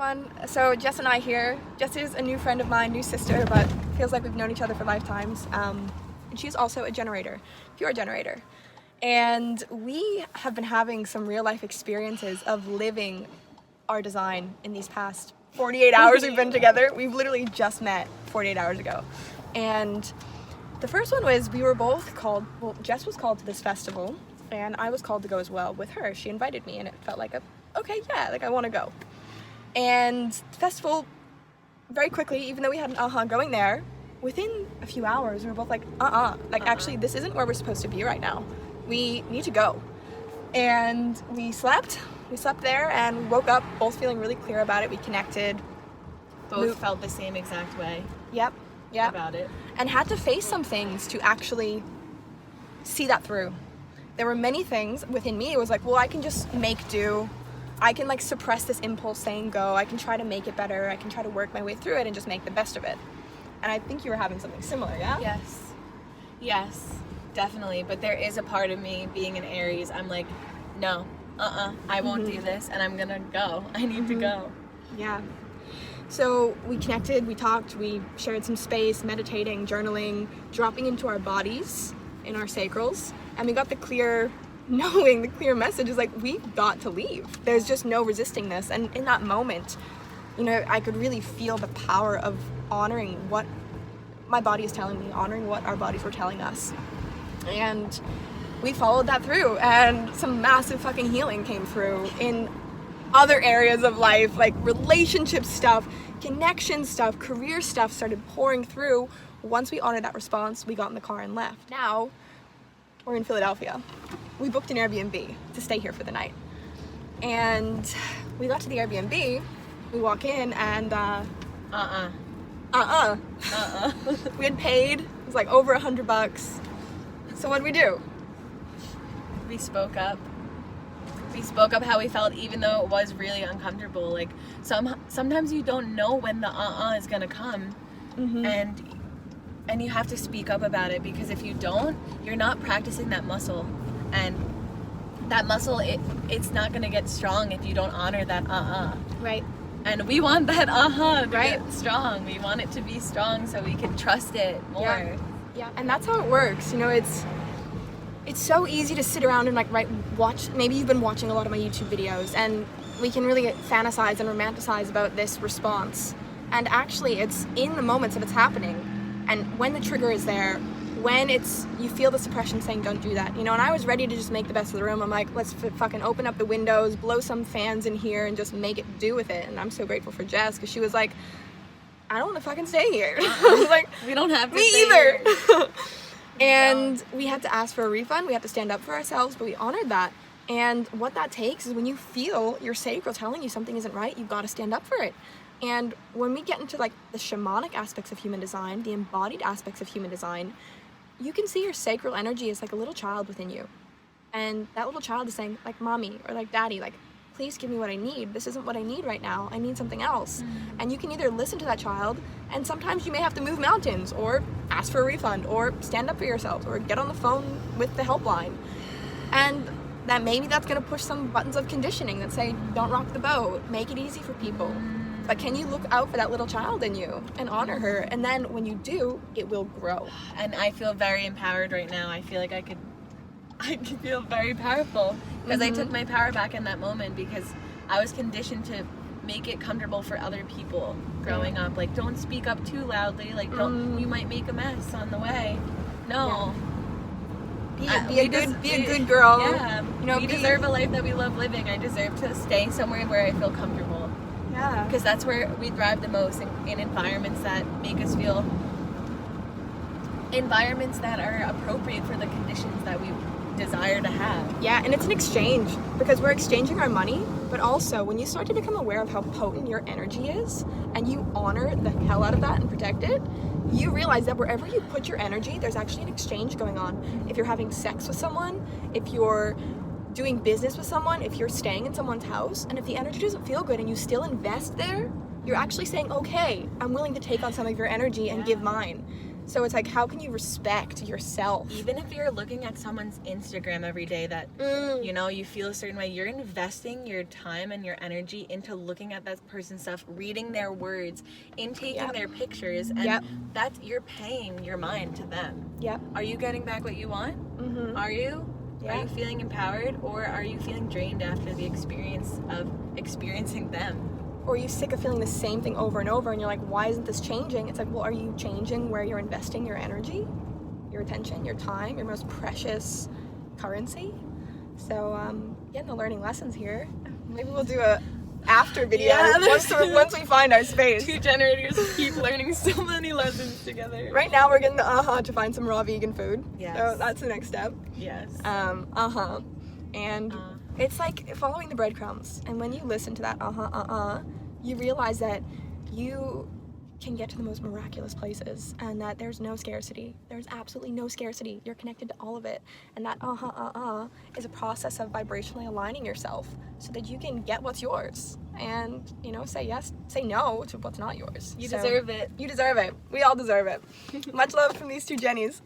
Everyone, so Jess and I here. Jess is a new friend of mine, new sister, but feels like we've known each other for lifetimes. And she's also a generator, pure generator. And we have been having some real life experiences of living our design in these past 48 hours we've been together. We've literally just met 48 hours ago. And the first one was we were both called, well, Jess was called to this festival and I was called to go as well with her. She invited me and it felt like okay, yeah, like I want to go. And the festival, very quickly, even though we had an going there, within a few hours we were both like, actually this isn't where we're supposed to be right now. We need to go. And we slept there and we woke up both feeling really clear about it. We connected. Both felt the same exact way. Yep. About it. And had to face some things to actually see that through. There were many things within me. It was like, well, I can just make do. I can like suppress this impulse saying go. I can try to make it better. I can try to work my way through it and just make the best of it. And I think you were having something similar, yeah? Yes, definitely. But there is a part of me, being an Aries, I'm like, no, I won't do this and I'm gonna go. I need to go. Yeah. So we connected, we talked, we shared some space, meditating, journaling, dropping into our bodies, in our sacrals, and we got the clear message is like, we've got to leave. There's just no resisting this. And in that moment, you know, I could really feel the power of honoring what my body is telling me, honoring what our bodies were telling us. And we followed that through, and some massive fucking healing came through in other areas of life, like relationship stuff, connection stuff, career stuff started pouring through. Once we honored that response, we got in the car and left. Now, we're in Philadelphia. We booked an Airbnb to stay here for the night. And we got to the Airbnb, we walk in and we had paid, it was like over $100. So what'd we do? We spoke up. We spoke up how we felt, even though it was really uncomfortable. Like sometimes you don't know when the is gonna come, and you have to speak up about it, because if you don't, you're not practicing that muscle, and that muscle it's not gonna get strong if you don't honor that Right. And we want that to get strong. We want it to be strong so we can trust it more. Yeah. And that's how it works. You know, it's so easy to sit around and like watch. Maybe you've been watching a lot of my YouTube videos, and we can really fantasize and romanticize about this response. And actually, it's in the moments that it's happening, and when the trigger is there, when you feel the suppression saying don't do that, you know. And I was ready to just make the best of the room. I'm like, let's fucking open up the windows, blow some fans in here, and just make it do with it. And I'm so grateful for Jess, because she was like, I don't want to fucking stay here. I was like, we don't have to. Me either. And we had to ask for a refund. We had to stand up for ourselves, but we honored that. And what that takes is when you feel your sacral telling you something isn't right, you've got to stand up for it. And when we get into like the shamanic aspects of human design, the embodied aspects of human design, you can see your sacral energy as like a little child within you. And that little child is saying like, mommy or like daddy, like, please give me what I need. This isn't what I need right now. I need something else. And you can either listen to that child, and sometimes you may have to move mountains or ask for a refund or stand up for yourselves or get on the phone with the helpline. And that maybe that's going to push some buttons of conditioning that say, don't rock the boat, make it easy for people. But can you look out for that little child in you and honor her? And then when you do, it will grow. And I feel very empowered right now. I feel like I could feel very powerful, because I took my power back in that moment, because I was conditioned to make it comfortable for other people growing up. Like, don't speak up too loudly. Like, don't, you might make a mess on the way. No. Be a good girl. Yeah. You know, we deserve a life that we love living. I deserve to stay somewhere where I feel comfortable. Yeah. Because that's where we thrive the most, in environments that make us feel, environments that are appropriate for the conditions that we desire to have. Yeah, and it's an exchange, because we're exchanging our money, but also when you start to become aware of how potent your energy is and you honor the hell out of that and protect it, you realize that wherever you put your energy, there's actually an exchange going on. If you're having sex with someone, if you're doing business with someone, if you're staying in someone's house, and if the energy doesn't feel good and you still invest there, you're actually saying, okay, I'm willing to take on some of your energy and give mine. So it's like, how can you respect yourself? Even if you're looking at someone's Instagram every day that, you know, you feel a certain way, you're investing your time and your energy into looking at that person's stuff, reading their words, intaking their pictures, and that's, you're paying your mind to them. Yep. Are you getting back what you want? Mm-hmm. Are you? Yeah. Are you feeling empowered, or are you feeling drained after the experience of experiencing them? Or are you sick of feeling the same thing over and over and you're like, why isn't this changing? It's like, well, are you changing where you're investing your energy, your attention, your time, your most precious currency? So, getting the learning lessons here. Maybe we'll do a after video once we find our space. Two generators keep learning so many lessons together. Right now we're getting the to find some raw vegan food. Yes. So that's the next step. Yes. And it's like following the breadcrumbs. And when you listen to that you realize that you can get to the most miraculous places and that there's no scarcity. There's absolutely no scarcity. You're connected to all of it. And that is a process of vibrationally aligning yourself so that you can get what's yours and, you know, say yes, say no to what's not yours. You deserve it. You deserve it. We all deserve it. Much love from these two Jennies.